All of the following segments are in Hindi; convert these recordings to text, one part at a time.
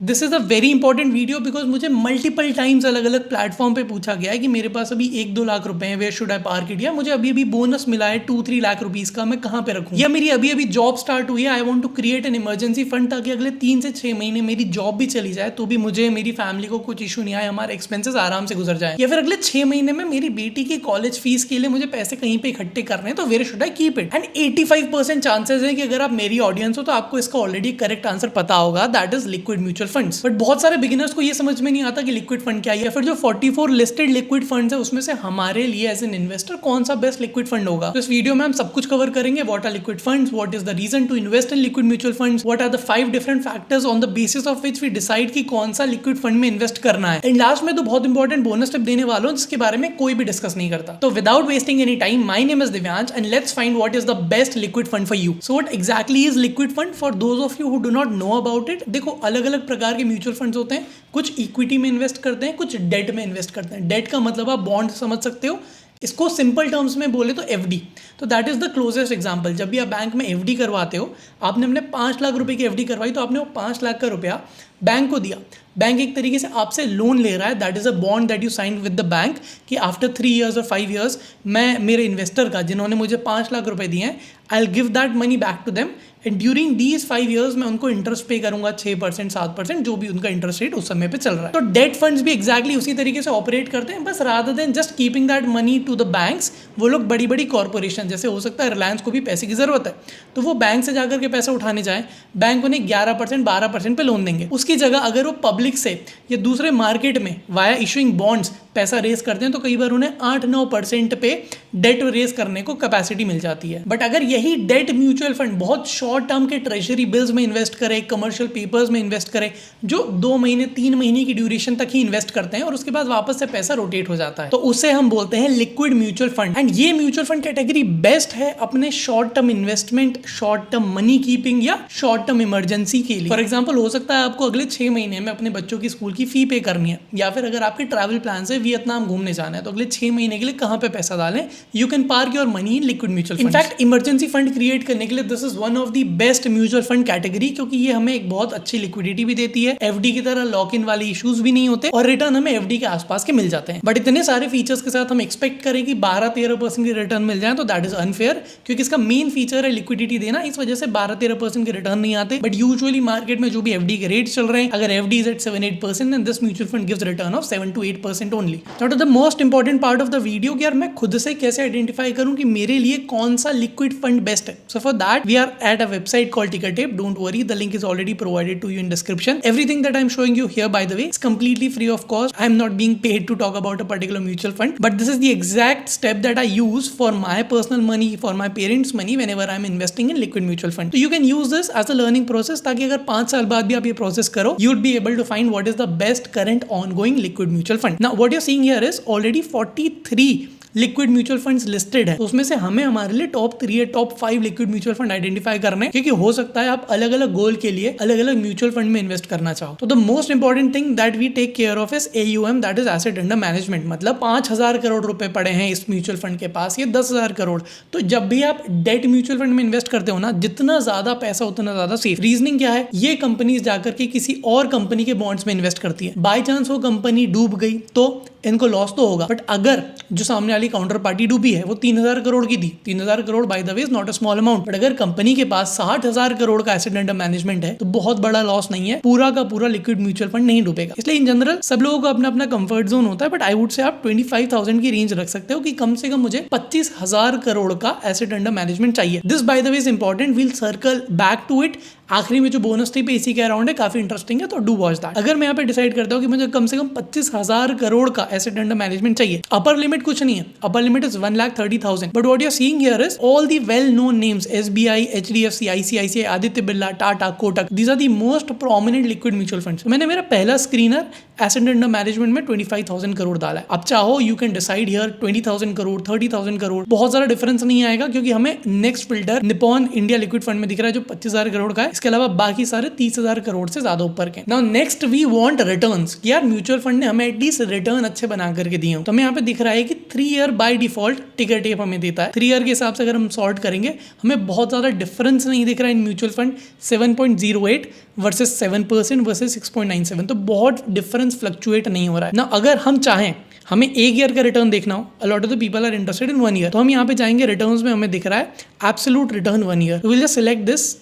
This is a very important video because मुझे मल्टीपल टाइम्स अलग अलग प्लेटफॉर्म पे पूछा गया है कि मेरे पास अभी 1-2 लाख रुपए हैं, where should I park it, या मुझे अभी अभी बोनस मिला है 2-3 लाख रुपीस का, मैं कहाँ पे रखूँ, या मेरी अभी अभी जॉब स्टार्ट हुई है, I want to create an emergency fund ताकि अगले 3 से 6 महीने मेरी जॉब भी चली जाए तो भी मुझे, मेरी फैमिली को कुछ इशू नहीं आए, हमारे एक्सपेंसेस आराम से गुजर जाए, या फिर अगले 6 महीने में मेरी बेटी की कॉलेज फीस के लिए मुझे पैसे कहीं पे इकट्ठे करने हैं, तो where should I keep it. And 85% chances है कि अगर आप मेरी ऑडियंस हो तो आपको इसका ऑलरेडी करेक्ट आंसर पता होगा, that is liquid mutual funds. But बहुत सारे बिगिनर्स को ये समझ में नहीं आता कि लिक्विड फंड क्या है, या फिर जो 44 लिस्टेड लिक्विड फंड्स है उसमें से हमारे लिए एज एन इन्वेस्टर कौन सा बेस्ट लिक्विड फंड होगा। तो इस वीडियो में हम सब कुछ कवर करेंगे। What are liquid funds, what is the reason to invest in liquid mutual funds, what are the 5 different factors on the basis of which we decide कि कौन सा लिक्विड फंड में इन्वेस्ट करना है। एंड लास्ट में तो बहुत इंपॉर्टेंट बोनस टिप देने वालों जिसके बारे में कोई भी डिस्कस नहीं करता। तो without wasting any time, my name is Divyansh and let's find what is the best liquid fund for you. So what exactly is liquid fund for those of you who do not know about it. देखो, अलग अलग प्रकार के म्यूचुअल फंड्स होते हैं, कुछ इक्विटी में इन्वेस्ट करते हैं, कुछ डेट में इन्वेस्ट करते हैं। डेट का मतलब आप बॉन्ड समझ सकते हो, इसको सिंपल टर्म्स में बोले तो एफडी। तो that is the closest example. जब भी आप बैंक में एफडी करवाते हो, आपने अपने 5 लाख रुपए की एफडी करवाई तो आपने वो 5 लाख का रुपया बैंक को दिया। बैंक एक तरीके से आपसे लोन ले रहा है, that is a bond that you sign with the bank कि आफ्टर 3 years और 5 years मैं मेरे इन्वेस्टर का, जिन्होंने मुझे 5 लाख रुपए दिए हैं, I will give that money back to them and during these 5 years मैं उनको इंटरेस्ट पे करूंगा 6%, 7%, जो भी उनका इंटरेस्ट रेट उस समय पे चल रहा है। तो डेट फंड्स भी एग्जैक्टली उसी तरीके से ऑपरेट करते हैं, बस rather than just keeping that money to the banks, वो लोग बड़ी बड़ी कॉर्पोरेशन, जैसे हो सकता है रिलायंस को भी पैसे की जरूरत है, तो वो बैंक से जाकर के पैसा उठाने जाए, बैंक उन्हें 11%, 12% पे लोन देंगे। उसकी जगह अगर वो पब्लिक से या दूसरे मार्केट में वाया इशूइंग बॉन्ड्स पैसा रेस करते हैं तो कई बार उन्हें 8-9% पे डेट रेस करने को कैपेसिटी मिल जाती है। बट अगर यही डेट म्यूचुअल फंड बहुत शॉर्ट टर्म के ट्रेजरी बिल्स में इन्वेस्ट करे, कमर्शियल पेपर्स में इन्वेस्ट करे, जो 2 महीने 3 महीने की ड्यूरेशन तक ही इन्वेस्ट करते हैं और उसके बाद वापस से पैसा रोटेट हो जाता है, तो उसे हम बोलते हैं लिक्विड म्यूचुअल फंड। एंड ये म्यूचुअल फंड कैटेगरी बेस्ट है अपने short term investment, short term money keeping या शॉर्ट टर्म इमरजेंसी के लिए। फॉर एग्जाम्पल, हो सकता है आपको अगले 6 महीने में अपने बच्चों की स्कूल की फी पे करनी है, या फिर अगर आपके ट्रैवल प्लान से वियतनाम घूमने जाना है तो अगले 6 महीने के लिए कहां पे पैसा डालें, you can park your money in liquid mutual fund. In fact emergency fund create करने के लिए this is one of the best mutual fund category, क्योंकि ये हमें एक बहुत अच्छी लिक्विडिटी भी देती है, एफडी की तरह लॉक इन वाले इश्यूज भी नहीं होते और रिटर्न हमें एफडी के आसपास के मिल जाते हैं। बट इतने सारे फीचर्स के साथ हम एक्सपेक्ट करें कि 12-13% की रिटर्न मिल जाए तो दैट इज अनफेयर, क्योंकि इसका मेन फीचर है लिक्विडिटी देना, इस वजह से 12-13% के रिटर्न नहीं आते। बट यूजुअली मार्केट में जो भी एफडी के रेट चल रहे हैं, अगर FD is at 7-8% and this mutual fund gives return of 7-8% only. Not the most important part of the video कि यार मैं खुद से कैसे आइडेंटिफाई करूं कि मेरे लिए कौन सा लिक्विड फंड बेस्ट है। So for that we are at a website called Tickertape. Don't worry, the link is already provided to you in description. Everything that I'm showing you here, by the way, is completely free of cost. I'm not being paid to talk about a particular mutual fund, but this is the exact step that I use for my personal money, for my parents' money whenever I'm investing in liquid mutual fund. So you can use this as a learning process, ताकि अगर 5 साल बाद भी आप ये process करो, you would be able to find what is the best current ongoing liquid mutual fund. Now what you're seeing here is already 43 liquid mutual funds listed है, तो उसमें से हमें हमारे लिए टॉप 3 या top 5 liquid mutual fund identify करने, क्योंकि हो सकता है आप अलग अलग गोल के लिए अलग अलग म्यूचुअल फंड में इन्वेस्ट करना चाहो। तो the most important thing that we take care of is AUM, that is asset under management. मतलब 5,000 करोड़ रुपए पड़े हैं इस म्यूचुअल फंड के पास, ये 10,000 करोड़। तो जब भी आप डेट म्यूचुअल फंड में इन्वेस्ट करते हो ना, जितना ज्यादा पैसा उतना ज्यादा सेफ। रीजनिंग क्या है, ये कंपनीज जाकर के किसी और कंपनी के बॉन्ड्स में इन्वेस्ट करती है, बाई चांस वो कंपनी डूब गई तो इनको लॉस तो होगा, बट अगर जो सामने वाली काउंटर पार्टी डूबी है वो 3,000 करोड़ की थी, 3,000 crore bye the way is not a small amount, but अगर कंपनी के पास 60,000 करोड़ का एसेट अंडर मैनेजमेंट है तो बहुत बड़ा लॉस नहीं है, पूरा का पूरा लिक्विड म्यूचुअल फंड नहीं डूबेगा। इसलिए इन जनरल सब लोगों को अपना अपना कंफर्ट जोन होता है, बट आई वुड से आप 25,000 की रेंज रख सकते हो कि कम से कम मुझे 25,000 करोड़ का एसेट अंडर मैनेजमेंट चाहिए। This by the way is important, we'll circle back to it. आखिरी में जो बोनस टिप इसी के अराउंड है, काफी इंटरेस्टिंग है, तो डू वॉच दैट। अगर मैं यहाँ पे डिसाइड करता हूँ कि मुझे कम से कम 25,000 करोड़ का एसेट अंडर मैनेजमेंट चाहिए, अपर लिमिट कुछ नहीं है, upper limit is 1,30,000, but what you are seeing here is all the well known names, SBI, HDFC, ICICI, Aditya Birla, Tata, Kotak, these are the most prominent liquid mutual funds. मैंने मेरा पहला स्क्रीनर एसेट अंडर मैनेजमेंट में 25,000 करोड़ डाला है। अब चाहो you can decide here 20,000 crore, 30,000 crore, बहुत ज्यादा डिफरेंस नहीं आएगा, क्योंकि हमें next filter Nippon India liquid fund में दिख रहा है जो 25,000 करोड़ का है। इसके अलावा बाकी सारे 30,000 करोड़ से ज्यादा ऊपर के। Now next we want returns, यार म्यूचुअल फंड ने हमें एटलीस्ट रिटर्न अच्छे बना करके दिए हो। तो हमें यहाँ पे दिख रहा है कि 3 ईयर बाय डिफॉल्ट टिकर टेप हमें देता है। 3 ईयर के हिसाब से अगर हम सॉर्ट करेंगे हमें बहुत ज्यादा डिफरेंस नहीं दिख रहा है in mutual fund. 7.08 versus 7% versus 6.97, तो बहुत डिफरेंस फ्लक्चुएट नहीं हो रहा है ना। अगर हम चाहें हमें 1 ईयर का रिटर्न देखना हो, a lot of the people are interested in 1 year, तो हम यहाँ पे जाएंगे रिटर्न्स में, हमें दिख रहा है absolute return 1 year. Will just select this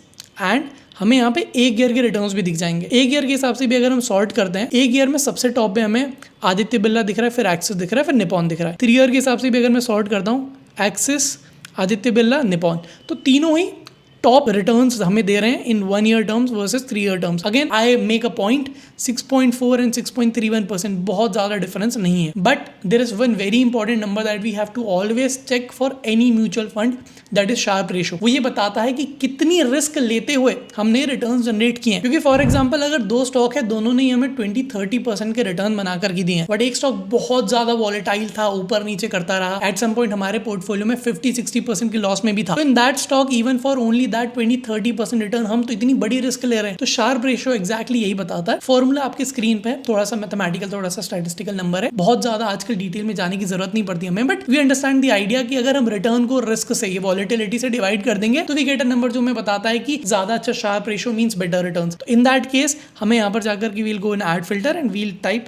and हमें यहाँ पे 1 ईयर के रिटर्न्स भी दिख जाएंगे। 1 ईयर के हिसाब से भी अगर हम सॉर्ट करते हैं, 1 ईयर में सबसे टॉप पे हमें आदित्य बिरला दिख रहा है, फिर एक्सिस दिख रहा है, फिर निपॉन दिख रहा है। 3 ईयर के हिसाब से भी अगर मैं सॉर्ट करता हूँ, एक्सिस, आदित्य बिरला, निपॉन, तो तीनों ही टॉप रिटर्न्स हमें दे रहे हैं in 1 year terms versus 3 year terms. Again I make a point, 6.4 and 6.31% बहुत ज्यादा डिफरेंस नहीं है, but there is one very important number that we have to always check for any mutual fund, that is Sharpe ratio. वो ये बताता है कि कितनी रिस्क लेते हुए हमने रिटर्न जनरेट किए हैं। क्योंकि फॉर एग्जाम्पल अगर 2 स्टॉक है, दोनों ने हमें 20-30% के रिटर्न बनाकर के दिए हैं, बट एक स्टॉक बहुत ज्यादा वॉलेटाइल था, ऊपर नीचे करता रहा, एट सम पॉइंट हमारे पोर्टफोलियो में 50-60% की लॉस में भी था। तो in that stock even for only that 20-30% return हम तो इतनी बड़ी रिस्क ले रहे हैं। तो शार्प रेशो एग्जैक्टली यही बताता है। फॉर्मूला आपके स्क्रीन पे, थोड़ा सा मैथमेटिकल, थोड़ा सा स्टैटिस्टिकल नंबर है, बहुत ज्यादा आजकल डिटेल में जाने की जरूरत नहीं पड़ती हमें, but we understand the idea कि अगर हम रिटर्न को रिस्क से, ये वॉलेटिलिटी से डिवाइड कर देंगे तो वी गेट अ नंबर जो हमें बताता है कि ज्यादा अच्छा Sharpe ratio means better returns. तो इन दैट केस हमें यहाँ पर जाकर कि we'll go in add filter and we'll type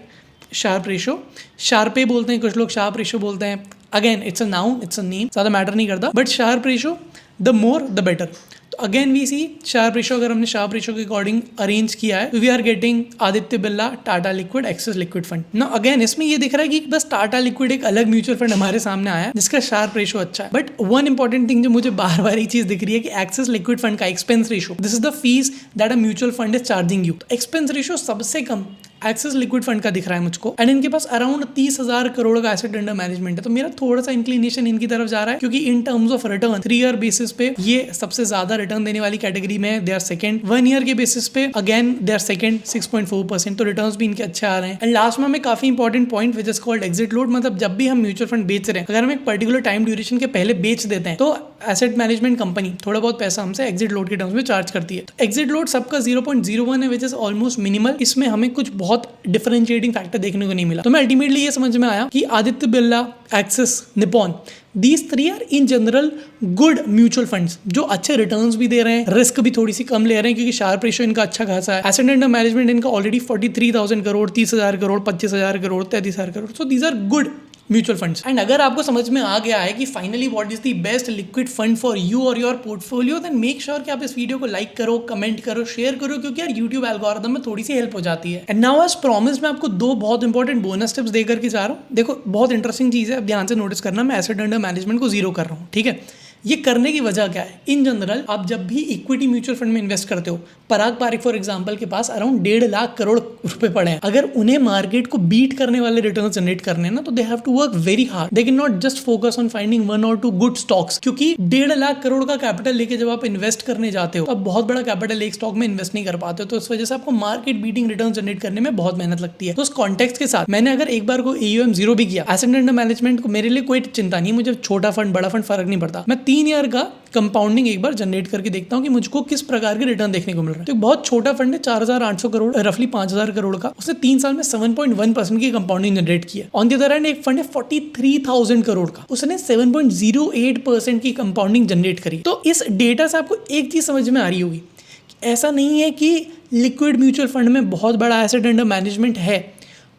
Sharpe ratio. Sharpe बोलते हैं कुछ लोग, शार्प रेशो बोलते हैं। Again it's a noun, it's a name, ज्यादा मैटर नहीं करता, but Sharpe ratio the more the better. तो again we see Sharpe ratio, अगर हमने शार्प रेशो के अकॉर्डिंग अरेंज किया है, we are getting Aditya Birla, Tata liquid, Axis liquid fund. ना अगेन इसमें ये दिख रहा है कि बस टाटा लिक्विड एक अलग म्यूचुअल फंड हमारे सामने आया है जिसका शार्प रेशो अच्छा है। बट वन इंपॉर्टेंट थिंग जो मुझे बार बार ये चीज दिख रही है कि एक्सिस लिक्विड फंड का expense ratio, this is the fees that a mutual fund is charging you. Expense ratio सबसे कम एक्सिस लिक्विड फंड का दिख रहा है मुझको, एंड इनके पास अराउंड 30,000 करोड़ का एसेट अंडर मैनेजमेंट है। तो मेरा थोड़ा सा इंक्लिनेशन इनकी तरफ जा रहा है, क्योंकि in terms of return 3 year basis पे ये सबसे ज्यादा रिटर्न देने वाली कैटेगरी में, दे आर सेकंड। 1 ईयर के बेसिस पे अगेन दे आर सेकंड, 6.4%, तो रिटर्न्स भी इनके अच्छे आ रहे हैं। एंड लास्ट में हमें काफी important point which is called exit load, मतलब जब भी हम म्यूचुअल फंड बेच रहे हैं, अगर हम एक पर्टिकुलर टाइम ड्यूरेशन के पहले बेच देते हैं तो एसेट मैनेजमेंट कंपनी थोड़ा बहुत पैसा हमसे एग्जिट लोड के टर्म्स में चार्ज करती है। तो एग्जिट लोड सबका 0.01 है, विच इज ऑलमोस्ट मिनिमल। इसमें हमें कुछ बहुत डिफरेंशिएटिंग फैक्टर देखने को नहीं मिला। तो मैं अल्टीमेटली ये समझ में आया कि Aditya Birla, Axis, Nippon, These 3 are in general good mutual funds जो अच्छे रिटर्न्स भी दे रहे हैं, रिस्क भी थोड़ी सी कम ले रहे हैं क्योंकि शार्प रेशो इनका अच्छा खासा है। एसेट अंडर मैनेजमेंट इनका already 43,000 crore, 30,000 crore, 25,000 crore, 33,000 crore. So these are good mutual funds. And अगर आपको समझ में आ गया है कि finally what is the best liquid fund for you और your portfolio, then make sure कि आप इस वीडियो को लाइक करो, कमेंट करो, शेयर करो, क्योंकि यार यूट्यूब एल्गोरिथम में थोड़ी सी हेल्प हो जाती है। एंड नाउ एज प्रॉमिस मैं आपको 2 बहुत इंपॉर्टेंट बोनस टिप्स देकर के जा रहा हूँ। देखो बहुत इंटरेस्टिंग चीज है, अब ध्यान से नोटिस करना, मैं एसेट अंडर मैनेजमेंट को 0 कर रहा हूँ, ठीक है। ये करने की वजह क्या है? इन जनरल आप जब भी इक्विटी म्यूचुअल फंड में इन्वेस्ट करते हो, पराग पारिक फॉर एग्जांपल के पास अराउंड 1.5 लाख करोड़ रुपए पड़े हैं। अगर उन्हें मार्केट को बीट करने वाले रिटर्न जनरेट करने हैं ना, तो they have to work very hard. They can not just focus on finding 1 or 2 good stocks, क्योंकि 1.5 लाख करोड़ का कैपिटल लेके जब आप इन्वेस्ट करने जाते हो तो आप बहुत बड़ा कैपिटल एक स्टॉक में इन्वेस्ट नहीं कर पाते हो। तो इस वजह से आपको मार्केट बीटिंग रिटर्न जनरेट करने में बहुत मेहनत लगती है। तो उस कॉन्टेक्स्ट के साथ मैंने अगर एक बार को AUM 0 भी किया, एसेट अंडर मैनेजमेंट को, मेरे लिए कोई चिंता नहीं, मुझे छोटा फंड बड़ा फंड फर्क नहीं पड़ता। मैं 3 ईयर का कंपाउंडिंग एक बार जनरेट करके देखता हूं कि मुझको किस प्रकार के रिटर्न देखने को मिल रहा है। तो बहुत छोटा फंड है, 4,800 करोड़, रफली 5,000 करोड़ का, उसने 3 साल में 7.1% की कंपाउंडिंग जनरेट की है। ऑन द अदर हैंड एक फंड है 43,000 करोड़ का, उसने 7.08% की कंपाउंडिंग जनरेट करी। तो इस डेटा से आपको एक चीज समझ में आ रही होगी, ऐसा नहीं है कि लिक्विड म्यूचुअल फंड में बहुत बड़ा एसेट अंडर मैनेजमेंट है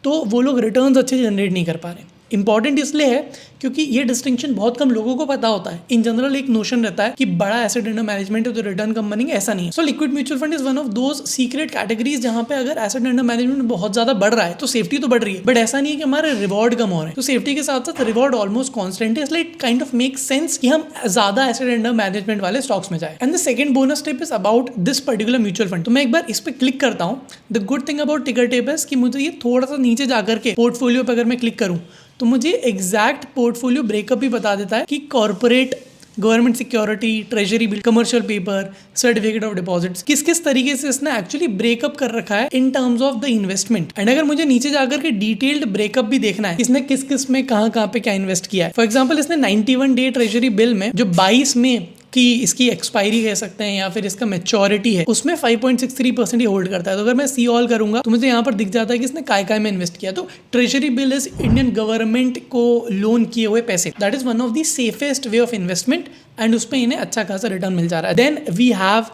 तो वो लोग रिटर्न्स अच्छे जनरेट नहीं कर पा रहे। इंपॉर्टेंट इसलिए है क्योंकि ये डिस्टिंक्शन बहुत कम लोगों को पता होता है। इन जनरल एक नोशन रहता है कि बड़ा एसेट अंडर मैनेजमेंट है तो रिटर्न कम बनेंगे, ऐसा नहीं है। So liquid mutual fund is one of those secret categories जहां पे अगर एसेट अंडर मैनेजमेंट बहुत ज्यादा बढ़ रहा है तो सेफ्टी तो बढ़ रही है, बट ऐसा नहीं है कि हमारे रिवॉर्ड कम हो रहे हैं। तो सेफ्टी के साथ साथ रिवॉर्ड ऑलमोस्ट कॉन्स्टेंट है, इसलिए it kind of make sense कि हम ज्यादा एसेट अंडर मैनेजमेंट वाले स्टॉक्स में जाए। And the second bonus tip is about this particular mutual fund. तो मैं एक बार इस पर क्लिक करता हूँ। द गुड थिंग अबाउट टिकर टेप इज कि मुझे ये थोड़ा सा नीचे जाकर के पोर्टफोलियो पर अगर मैं क्लिक करूँ तो मुझे एग्जैक्ट पोर्टफोलियो ब्रेकअप भी बता देता है कि corporate, government security, treasury bill, commercial paper, certificate of deposits, किस किस तरीके से इसने एक्चुअली ब्रेकअप कर रखा है in terms of the investment. And अगर मुझे नीचे जाकर के डिटेल्ड ब्रेकअप भी देखना है, इसने किस किस में कहाँ पे क्या इन्वेस्ट किया है। फॉर एग्जाम्पल इसने 91 डे ट्रेजरी बिल में जो 22 में कि इसकी एक्सपायरी कह सकते हैं या फिर इसका मैच्योरिटी है, उसमें 5.63% ही होल्ड करता है। तो अगर मैं सी ऑल करूंगा तो मुझे यहाँ पर दिख जाता है कि इसने काय में इन्वेस्ट किया। तो treasury bill is Indian government को लोन किए हुए पैसे, that is one of the safest way of investment and उस पर इन्हें अच्छा खासा रिटर्न मिल जा रहा है। Then we have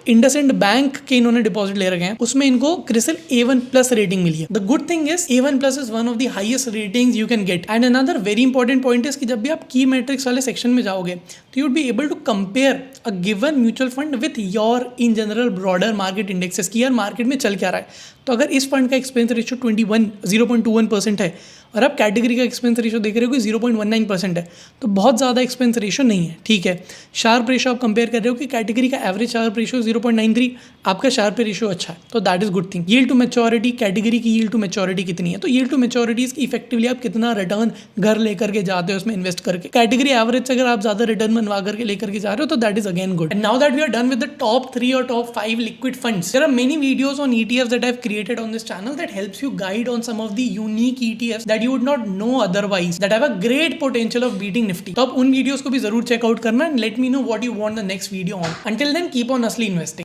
IndusInd bank के इन्होंने डिपॉजिट ले रखे हैं, उसमें इनको क्रिसिल A1+ रेटिंग मिली है। The good thing is A1+ is one of the highest ratings you can get. And another very important point is कि जब भी आप की मैट्रिक्स वाले सेक्शन में जाओगे तो you would be able to compare a given mutual fund with your in general broader market indexes की यार मार्केट में चल क्या रहा है। तो अगर इस फंड का एक्सपेंस रेशियो 0.21% है और आप कैटेगरी का एक्सपेंस रेशियो देख रहे हो कि 0.19% है, तो बहुत ज़्यादा एक्सपेंस रेशियो नहीं है, ठीक है। शार्प रेशियो आप कंपेयर कर रहे हो कि कैटेगरी का एवरेज शार्प रेशियो 0.93, आपका शार्प रेशियो अच्छा है, तो that is good thing. Yield to maturity, category की यील्ड टू मैच्योरिटी कितनी है, तो यील्ड टू मैच्योरिटी इफेक्टिवली आप कितना रिटर्न घर लेकर के जाते हो उसमें इन्वेस्ट करके। कैटेगरी एवरेज से अगर आप ज़्यादा रिटर्न बनवा करके लेकर के जा रहे हो तो that is again good. And now that we are done with the top 3 और top 5 liquid funds, there are many videos on ETFs that I've created on this channel that helps you guide on some of the unique ETFs that you would not know otherwise that have a great potential of beating Nifty. तो आप उन वीडियोस को भी जरूर चेकआउट करना and let me know what you want the next video on. Until then, keep on hustling investing.